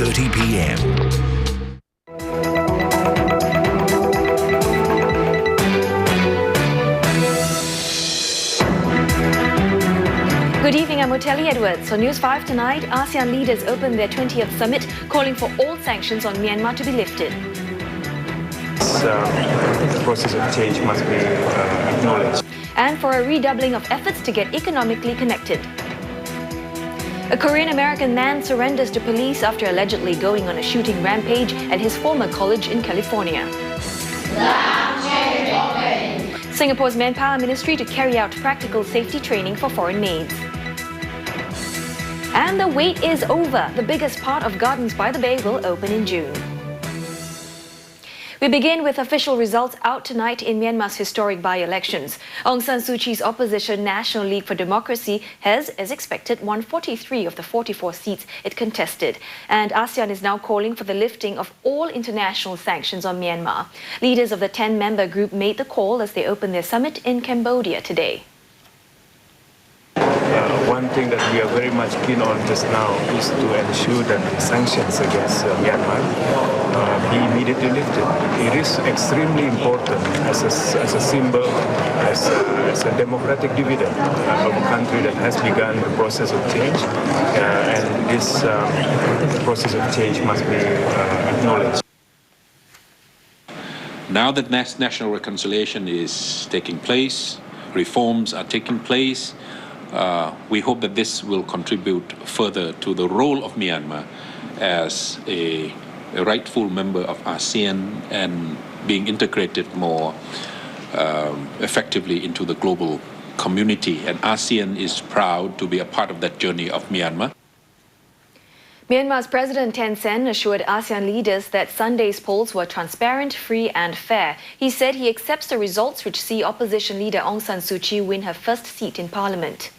9:30 p.m. Good evening, I'm Otelli Edwards. On News 5 tonight, ASEAN leaders opened their 20th summit, calling for all sanctions on Myanmar to be lifted. The process of change must be acknowledged. And for a redoubling of efforts to get economically connected. A Korean-American man surrenders to police after allegedly going on a shooting rampage at his former college in California. Singapore's Manpower Ministry to carry out practical safety training for foreign maids. And the wait is over. The biggest part of Gardens by the Bay will open in June. We begin with official results out tonight in Myanmar's historic by-elections. Aung San Suu Kyi's opposition National League for Democracy has, as expected, won 43 of the 44 seats it contested. And ASEAN is now calling for the lifting of all international sanctions on Myanmar. Leaders of the 10-member group made the call as they opened their summit in Cambodia today. One thing that we are very much keen on just now is to ensure that sanctions against Myanmar be immediately lifted. It is extremely important as a symbol, as a democratic dividend of a country that has begun the process of change, and this process of change must be acknowledged. Now that national reconciliation is taking place, reforms are taking place, we hope that this will contribute further to the role of Myanmar as a rightful member of ASEAN and being integrated more effectively into the global community. And ASEAN is proud to be a part of that journey of Myanmar. Myanmar's President Thein Sein assured ASEAN leaders that Sunday's polls were transparent, free and fair. He said he accepts the results which see opposition leader Aung San Suu Kyi win her first seat in parliament.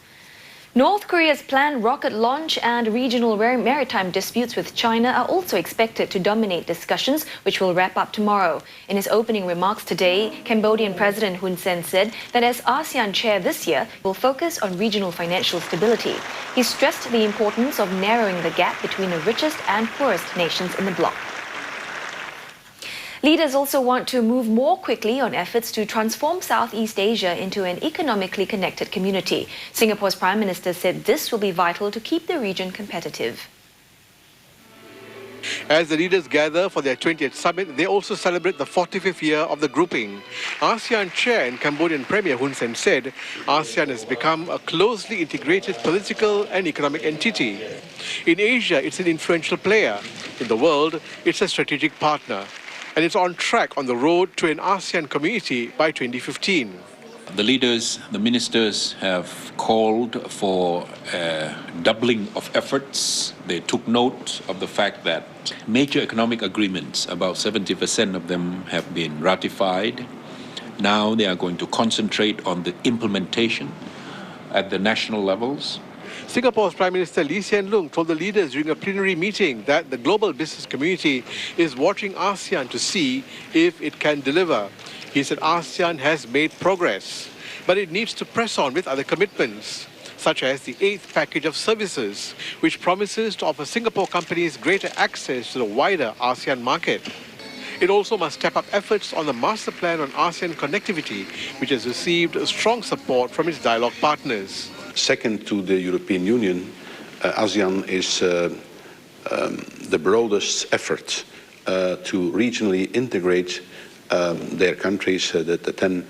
North Korea's planned rocket launch and regional maritime disputes with China are also expected to dominate discussions, which will wrap up tomorrow. In his opening remarks today, Cambodian President Hun Sen said that as ASEAN chair this year, he will focus on regional financial stability. He stressed the importance of narrowing the gap between the richest and poorest nations in the bloc. Leaders also want to move more quickly on efforts to transform Southeast Asia into an economically connected community. Singapore's Prime Minister said this will be vital to keep the region competitive. As the leaders gather for their 20th summit, they also celebrate the 45th year of the grouping. ASEAN chair and Cambodian Premier Hun Sen said ASEAN has become a closely integrated political and economic entity. In Asia, it's an influential player. In the world, it's a strategic partner. And it's on track on the road to an ASEAN community by 2015. The leaders, the ministers have called for a doubling of efforts. They took note of the fact that major economic agreements, about 70% of them have been ratified. Now they are going to concentrate on the implementation at the national levels. Singapore's Prime Minister Lee Hsien Loong told the leaders during a plenary meeting that the global business community is watching ASEAN to see if it can deliver. He said ASEAN has made progress, but it needs to press on with other commitments, such as the 8th package of services, which promises to offer Singapore companies greater access to the wider ASEAN market. It also must step up efforts on the master plan on ASEAN connectivity, which has received strong support from its dialogue partners. Second to the European Union, ASEAN is the broadest effort to regionally integrate their countries, the 10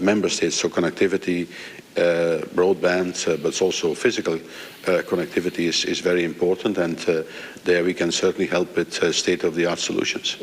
member states, so connectivity, broadband, but also physical connectivity is very important, and there we can certainly help with state-of-the-art solutions.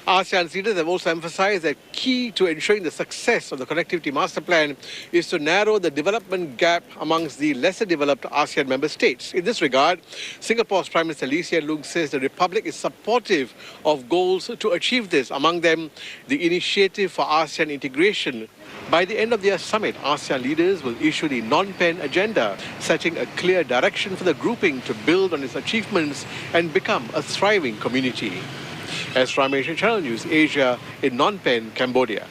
ASEAN's leaders have also emphasized that key to ensuring the success of the connectivity master plan is to narrow the development gap amongst the lesser developed ASEAN member states. In this regard, Singapore's Prime Minister Lee Hsien Loong says the Republic is supportive of goals to achieve this, among them the Initiative for ASEAN Integration. By the end of their summit, ASEAN leaders will issue the non-pen agenda, setting a clear direction for the grouping to build on its achievements and become a thriving community. As Ramesh, Channel News Asia in Phnom Penh, Cambodia.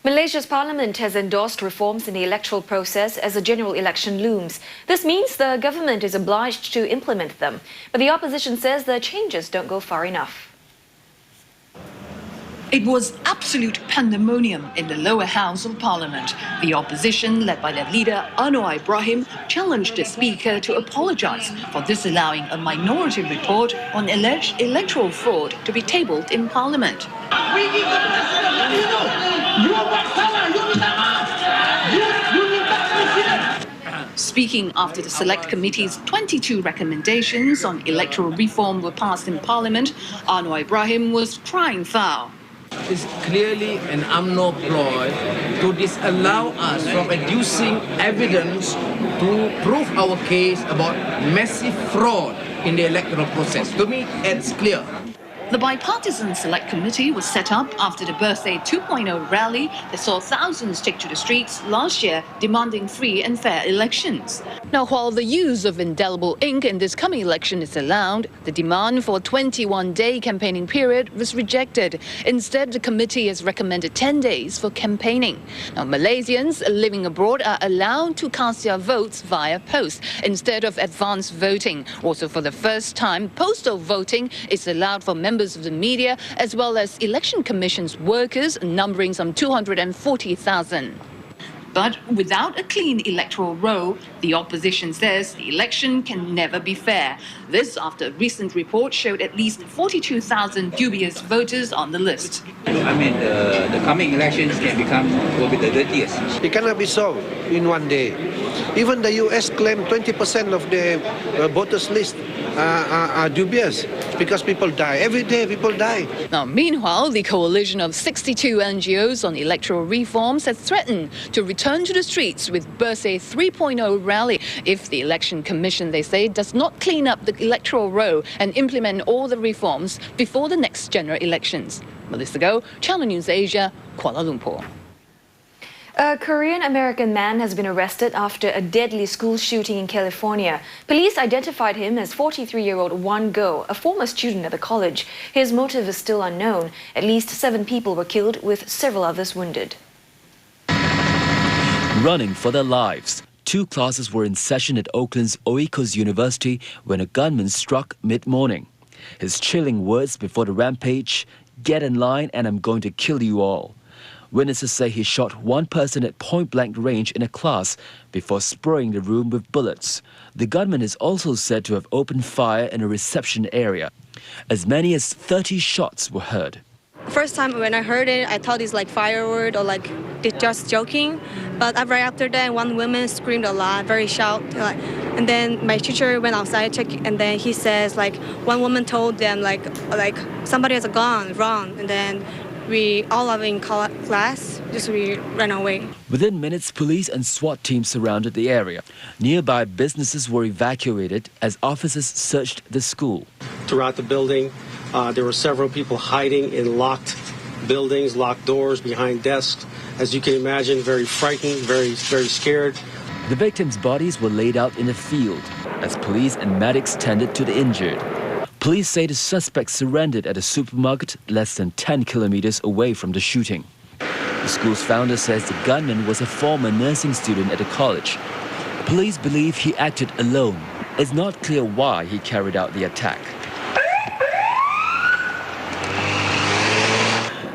Malaysia's parliament has endorsed reforms in the electoral process as a general election looms. This means the government is obliged to implement them. But the opposition says the changes don't go far enough. It was absolute pandemonium in the lower house of parliament. The opposition, led by their leader Anwar Ibrahim, challenged the speaker to apologise for disallowing a minority report on alleged electoral fraud to be tabled in parliament. We give the president what you know. You are what salah, you need that president. Speaking after the Select Committee's 22 recommendations on electoral reform were passed in parliament, Anwar Ibrahim was crying foul. It's clearly an UMNO ploy to disallow us from producing evidence to prove our case about massive fraud in the electoral process. To me, it's clear. The bipartisan Select Committee was set up after the Birthday 2.0 rally that saw thousands take to the streets last year demanding free and fair elections. Now, while the use of indelible ink in this coming election is allowed, the demand for a 21-day campaigning period was rejected. Instead, the committee has recommended 10 days for campaigning. Now, Malaysians living abroad are allowed to cast their votes via post instead of advance voting. Also, for the first time, postal voting is allowed for members of the media as well as election commission's workers, numbering some 240,000. But without a clean electoral roll, the opposition says the election can never be fair. This after a recent report showed at least 42,000 dubious voters on the list. I mean, the coming elections will be the dirtiest. It cannot be solved in one day. Even the US claimed 20% of the voters list are dubious because people die. Every day people die. Now, meanwhile, the coalition of 62 NGOs on electoral reforms has threatened to return to the streets with Birthday 3.0 rally if the Election Commission, they say, does not clean up the electoral roll and implement all the reforms before the next general elections. Melissa Goh, Channel News Asia, Kuala Lumpur. A Korean-American man has been arrested after a deadly school shooting in California. Police identified him as 43-year-old Wan Go, a former student at the college. His motive is still unknown. At least 7 people were killed, with several others wounded. Running for their lives. 2 classes were in session at Oakland's Oikos University when a gunman struck mid-morning. His chilling words before the rampage, "Get in line and I'm going to kill you all." Witnesses say he shot one person at point-blank range in a class before spraying the room with bullets. The gunman is also said to have opened fire in a reception area. As many as 30 shots were heard. First time when I heard it, I thought it's like firework or like they're just joking. But right after that, one woman screamed a lot, very shout. And then my teacher went outside, check, and then he says like one woman told them like somebody has a gun, run. And then we all of in class, we ran away. Within minutes, police and SWAT teams surrounded the area. Nearby businesses were evacuated as officers searched the school. Throughout the building, there were several people hiding in locked buildings, locked doors, behind desks. As you can imagine, very frightened, very scared. The victims' bodies were laid out in a field as police and medics tended to the injured. Police say the suspect surrendered at a supermarket less than 10 kilometers away from the shooting. The school's founder says the gunman was a former nursing student at the college. Police believe he acted alone. It's not clear why he carried out the attack.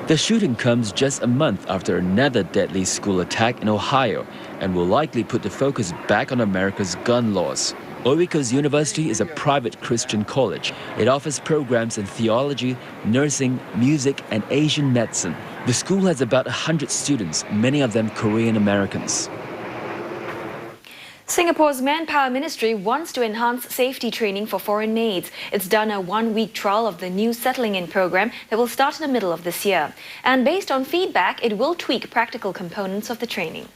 The shooting comes just a month after another deadly school attack in Ohio and will likely put the focus back on America's gun laws. Oikos University is a private Christian college. It offers programs in theology, nursing, music, and Asian medicine. The school has about 100 students, many of them Korean Americans. Singapore's Manpower Ministry wants to enhance safety training for foreign maids. It's done a 1-week trial of the new settling in program that will start in the middle of this year. And based on feedback, it will tweak practical components of the training.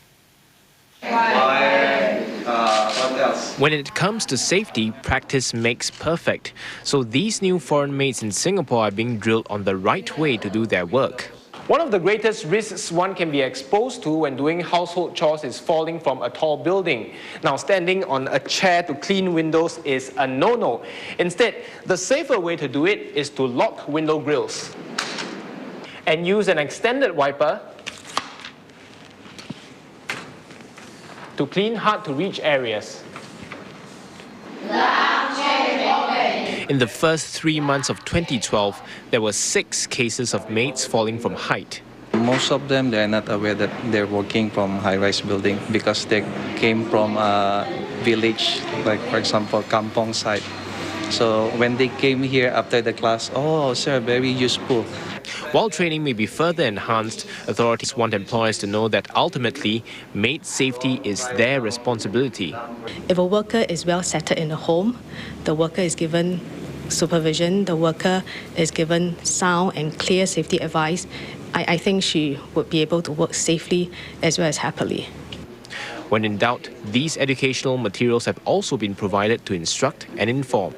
When it comes to safety, practice makes perfect. So these new foreign maids in Singapore are being drilled on the right way to do their work. One of the greatest risks one can be exposed to when doing household chores is falling from a tall building. Now, standing on a chair to clean windows is a no-no. Instead, the safer way to do it is to lock window grills and use an extended wiper to clean hard-to-reach areas. In the first 3 months of 2012, there were 6 cases of maids falling from height. Most of them, they're not aware that they're working from high-rise building because they came from a village, like for example, Kampong side. So when they came here after the class, oh, sir, very useful. While training may be further enhanced, authorities want employers to know that ultimately, maid safety is their responsibility. If a worker is well settled in a home, the worker is given supervision, the worker is given sound and clear safety advice, I think she would be able to work safely as well as happily. When in doubt, these educational materials have also been provided to instruct and inform.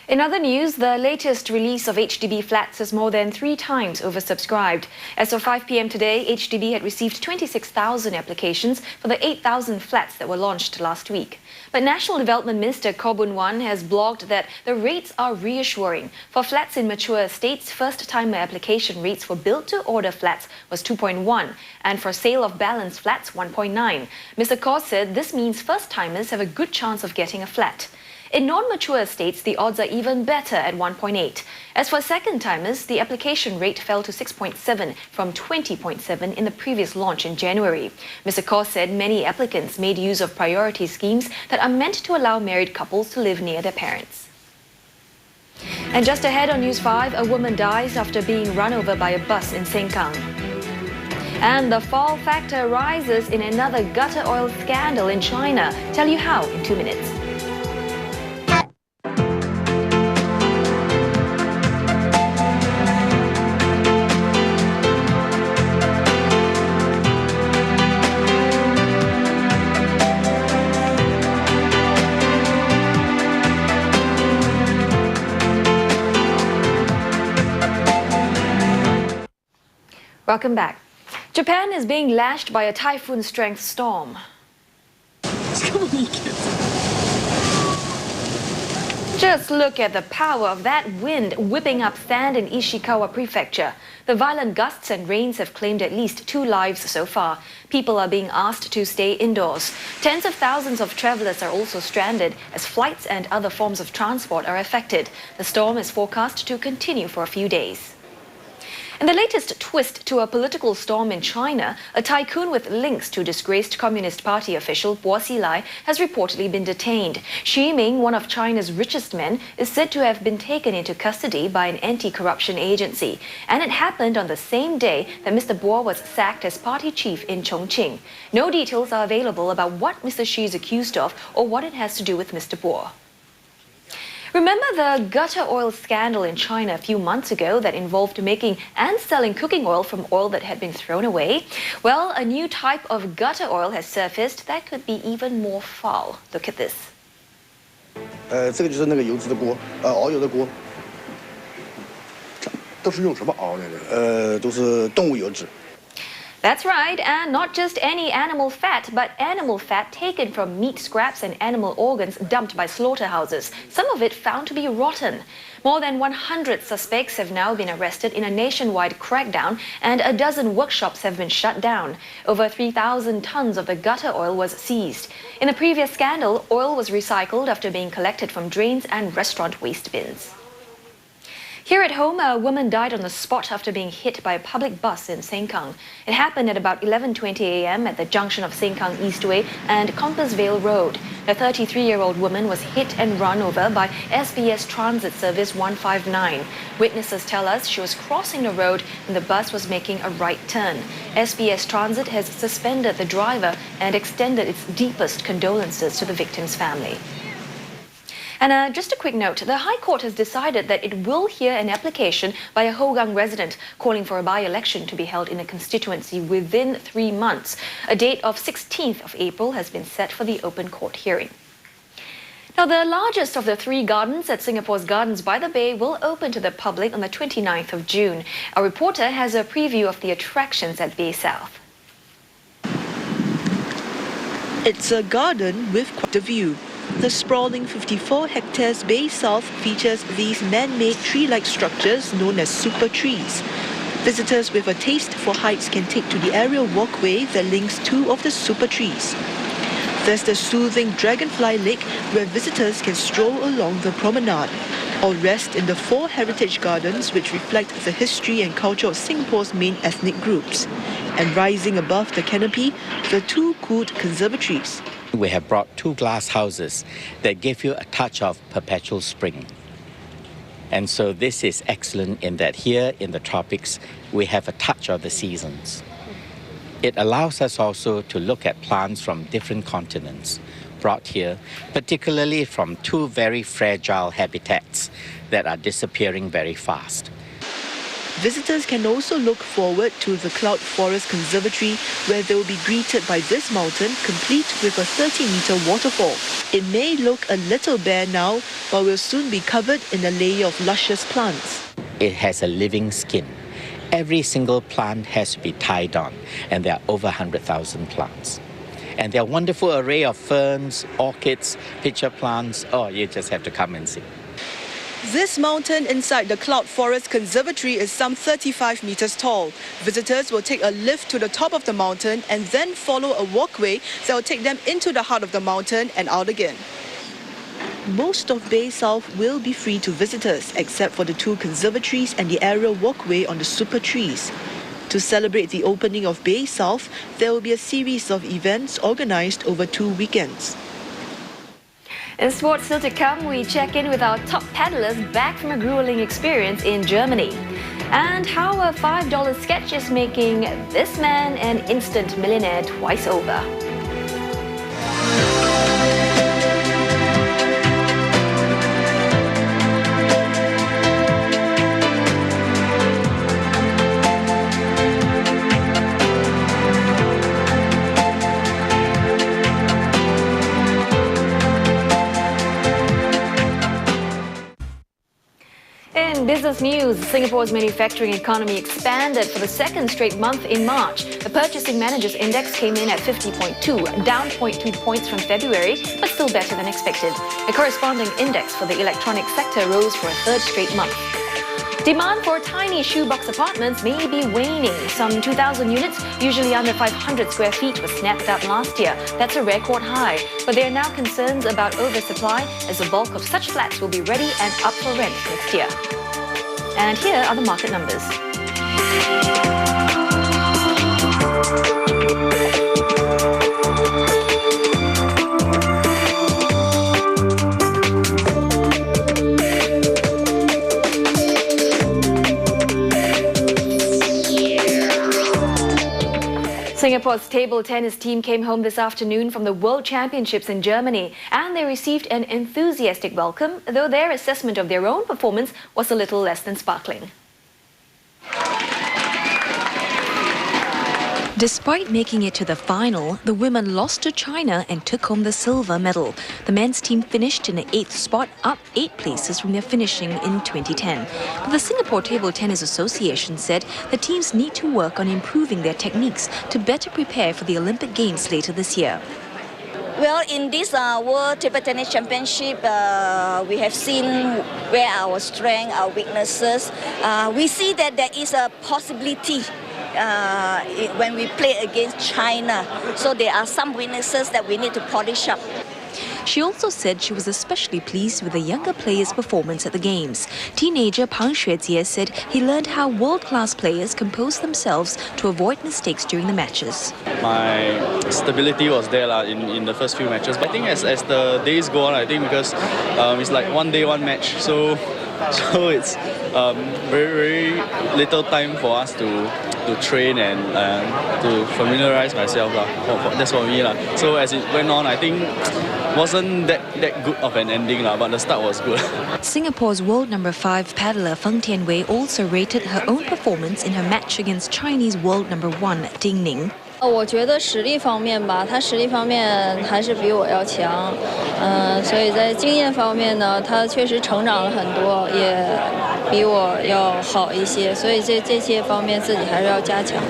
In other news, the latest release of HDB flats is more than 3 times oversubscribed. As of 5 p.m. today, HDB had received 26,000 applications for the 8,000 flats that were launched last week. But National Development Minister Koh Boon Wan has blogged that the rates are reassuring. For flats in mature estates, first-timer application rates for built-to-order flats was 2.1, and for sale of balance flats, 1.9. Mr. Koh said this means first-timers have a good chance of getting a flat. In non-mature estates, the odds are even better at 1.8. As for second-timers, the application rate fell to 6.7 from 20.7 in the previous launch in January. Mr. Koh said many applicants made use of priority schemes that are meant to allow married couples to live near their parents. And just ahead on News 5, a woman dies after being run over by a bus in Sengkang. And the fall factor rises in another gutter oil scandal in China. Tell you how in 2 minutes. Welcome back. Japan is being lashed by a typhoon-strength storm. Just look at the power of that wind whipping up sand in Ishikawa Prefecture. The violent gusts and rains have claimed at least 2 lives so far. People are being asked to stay indoors. Tens of thousands of travelers are also stranded as flights and other forms of transport are affected. The storm is forecast to continue for a few days. In the latest twist to a political storm in China, a tycoon with links to disgraced Communist Party official Bo Xilai has reportedly been detained. Xu Yiming, one of China's richest men, is said to have been taken into custody by an anti-corruption agency. And it happened on the same day that Mr. Bo was sacked as party chief in Chongqing. No details are available about what Mr. Xu is accused of or what it has to do with Mr. Bo. Remember the gutter oil scandal in China a few months ago that involved making and selling cooking oil from oil that had been thrown away? Well, a new type of gutter oil has surfaced that could be even more foul. Look at this. 这个就是那个油脂的锅，熬油的锅。都是用什么熬的？都是动物油脂。 That's right, and not just any animal fat, but animal fat taken from meat scraps and animal organs dumped by slaughterhouses, some of it found to be rotten. More than 100 suspects have now been arrested in a nationwide crackdown, and a dozen workshops have been shut down. Over 3,000 tons of the gutter oil was seized. In the previous scandal, oil was recycled after being collected from drains and restaurant waste bins. Here at home, a woman died on the spot after being hit by a public bus in Sengkang. It happened at about 11:20 a.m. at the junction of Sengkang Eastway and Compassvale Road. The 33-year-old woman was hit and run over by SBS Transit Service 159. Witnesses tell us she was crossing the road and the bus was making a right turn. SBS Transit has suspended the driver and extended its deepest condolences to the victim's family. And just a quick note, the High Court has decided that it will hear an application by a Hougang resident calling for a by-election to be held in a constituency within 3 months. A date of 16th of April has been set for the open court hearing. Now, the largest of the 3 gardens at Singapore's Gardens by the Bay will open to the public on the 29th of June. Our reporter has a preview of the attractions at Bay South. It's a garden with quite a view. The sprawling 54 hectares Bay South features these man-made tree-like structures known as super trees. Visitors with a taste for heights can take to the aerial walkway that links two of the super trees. There's the soothing Dragonfly Lake where visitors can stroll along the promenade or rest in the 4 heritage gardens which reflect the history and culture of Singapore's main ethnic groups. And rising above the canopy, the 2 cooled conservatories. We have brought 2 glass houses that give you a touch of perpetual spring. And so this is excellent in that here in the tropics, we have a touch of the seasons. It allows us also to look at plants from different continents brought here, particularly from 2 very fragile habitats that are disappearing very fast. Visitors can also look forward to the Cloud Forest Conservatory where they will be greeted by this mountain complete with a 30-meter waterfall. It may look a little bare now, but will soon be covered in a layer of luscious plants. It has a living skin. Every single plant has to be tied on, and there are over 100,000 plants. And there are a wonderful array of ferns, orchids, pitcher plants. Oh, you just have to come and see. This mountain inside the Cloud Forest Conservatory is some 35 meters tall. Visitors will take a lift to the top of the mountain and then follow a walkway that will take them into the heart of the mountain and out again. Most of Bay South will be free to visitors, except for the 2 conservatories and the aerial walkway on the super trees. To celebrate the opening of Bay South, there will be a series of events organized over 2 weekends. In sports still to come, we check in with our top paddlers back from a grueling experience in Germany. And how a $5 sketch is making this man an instant millionaire twice over. In business news, Singapore's manufacturing economy expanded for the 2nd straight month in March. The Purchasing Managers Index came in at 50.2, down 0.2 points from February, but still better than expected. The corresponding index for the electronic sector rose for a 3rd straight month. Demand for tiny shoebox apartments may be waning. Some 2,000 units, usually under 500 square feet, were snapped up last year. That's a record high. But there are now concerns about oversupply as the bulk of such flats will be ready and up for rent next year. And here are the market numbers. Singapore's table tennis team came home this afternoon from the World Championships in Germany, and they received an enthusiastic welcome, though their assessment of their own performance was a little less than sparkling. Despite making it to the final, the women lost to China and took home the silver medal. The men's team finished in the 8th spot, up 8 places from their finishing in 2010. But the Singapore Table Tennis Association said the teams need to work on improving their techniques to better prepare for the Olympic Games later this year. Well, in this World Table Tennis Championship, we have seen where our strengths, our weaknesses. We see that there is a possibility when we play against China. So there are some weaknesses that we need to polish up. She also said she was especially pleased with the younger players' performance at the Games. Teenager Pang Xuejie said he learned how world-class players compose themselves to avoid mistakes during the matches. My stability was there in the first few matches. But I think as the days go on, I think because it's like one day, one match. So it's very little time for us to train and to familiarize myself. That's for me. So as it went on, I think wasn't that good of an ending, but the start was good. Singapore's world number 5 paddler Feng Tianwei also rated her own performance in her match against Chinese world number 1 Ding Ning. 我觉得实力方面吧，他实力方面还是比我要强，所以在经验方面呢，他确实成长了很多，也比我要好一些，所以这些方面自己还是要加强。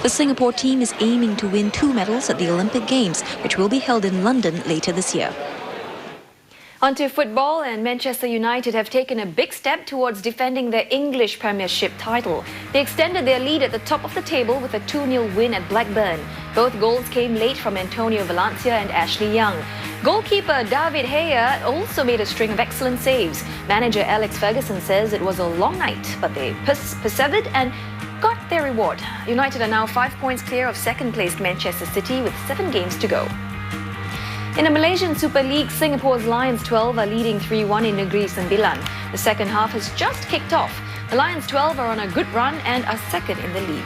The Singapore team is aiming to win 2 medals at the Olympic Games, which will be held in London later this year. Onto football, and Manchester United have taken a big step towards defending their English Premiership title. They extended their lead at the top of the table with a 2-0 win at Blackburn. Both goals came late from Antonio Valencia and Ashley Young. Goalkeeper David Gea also made a string of excellent saves. Manager Alex Ferguson says it was a long night, but they persevered and got their reward. United are now 5 points clear of second-placed Manchester City with 7 games to go. In the Malaysian Super League, Singapore's Lions 12 are leading 3-1 in Negeri Sembilan. The second half has just kicked off. The Lions 12 are on a good run and are second in the league.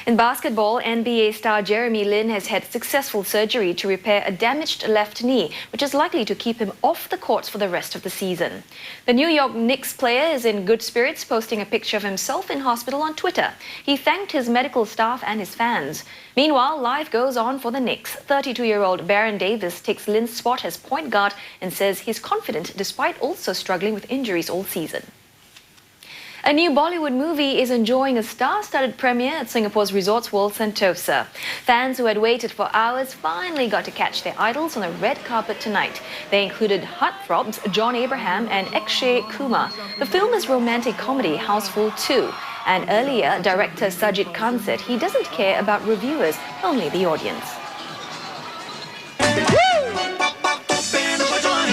In basketball, NBA star Jeremy Lin has had successful surgery to repair a damaged left knee, which is likely to keep him off the courts for the rest of the season. The New York Knicks player is in good spirits, posting a picture of himself in hospital on Twitter. He thanked his medical staff and his fans. Meanwhile, life goes on for the Knicks. 32-year-old Baron Davis takes Lin's spot as point guard and says he's confident despite also struggling with injuries all season. A new Bollywood movie is enjoying a star-studded premiere at Singapore's Resorts World Sentosa. Fans who had waited for hours finally got to catch their idols on the red carpet tonight. They included heartthrobs John Abraham and Akshay Kumar. The film is romantic comedy Houseful 2. And earlier, director Sajid Khan said he doesn't care about reviewers, only the audience.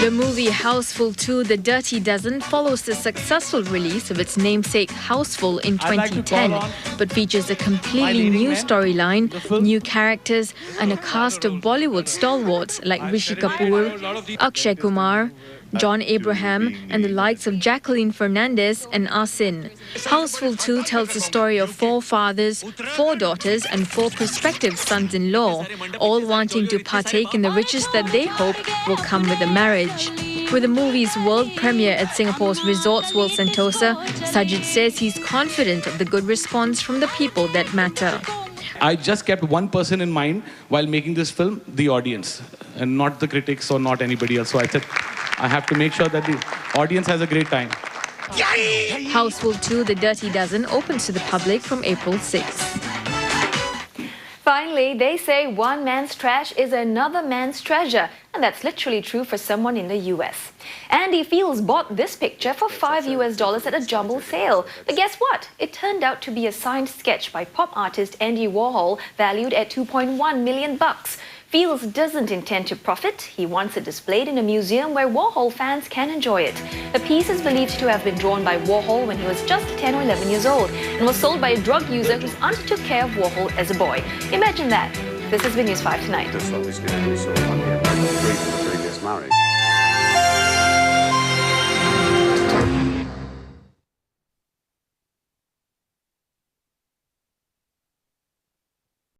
The movie Houseful 2, The Dirty Dozen follows the successful release of its namesake Houseful in 2010, but features a completely new storyline, new characters and a cast of Bollywood stalwarts like Rishi Kapoor, Akshay Kumar, John Abraham and the likes of Jacqueline Fernandez and ASEAN. Houseful 2 tells the story of 4 fathers, 4 daughters and 4 prospective sons-in-law, all wanting to partake in the riches that they hope will come with the marriage. With the movie's world premiere at Singapore's Resorts World Sentosa, Sajid says he's confident of the good response from the people that matter. I just kept one person in mind while making this film, the audience, and not the critics or not anybody else. So I said, I have to make sure that the audience has a great time. Houseful 2, The Dirty Dozen opens to the public from April 6th. Finally, they say one man's trash is another man's treasure. And that's literally true for someone in the US. Andy Fields bought this picture for $5 at a jumble sale. But guess what? It turned out to be a signed sketch by pop artist Andy Warhol, valued at $2.1 million. Fields doesn't intend to profit. He wants it displayed in a museum where Warhol fans can enjoy it. The piece is believed to have been drawn by Warhol when he was just 10 or 11 years old and was sold by a drug user whose aunt took care of Warhol as a boy. Imagine that. This has been News 5 Tonight. Just obviously, so on the previous marriage.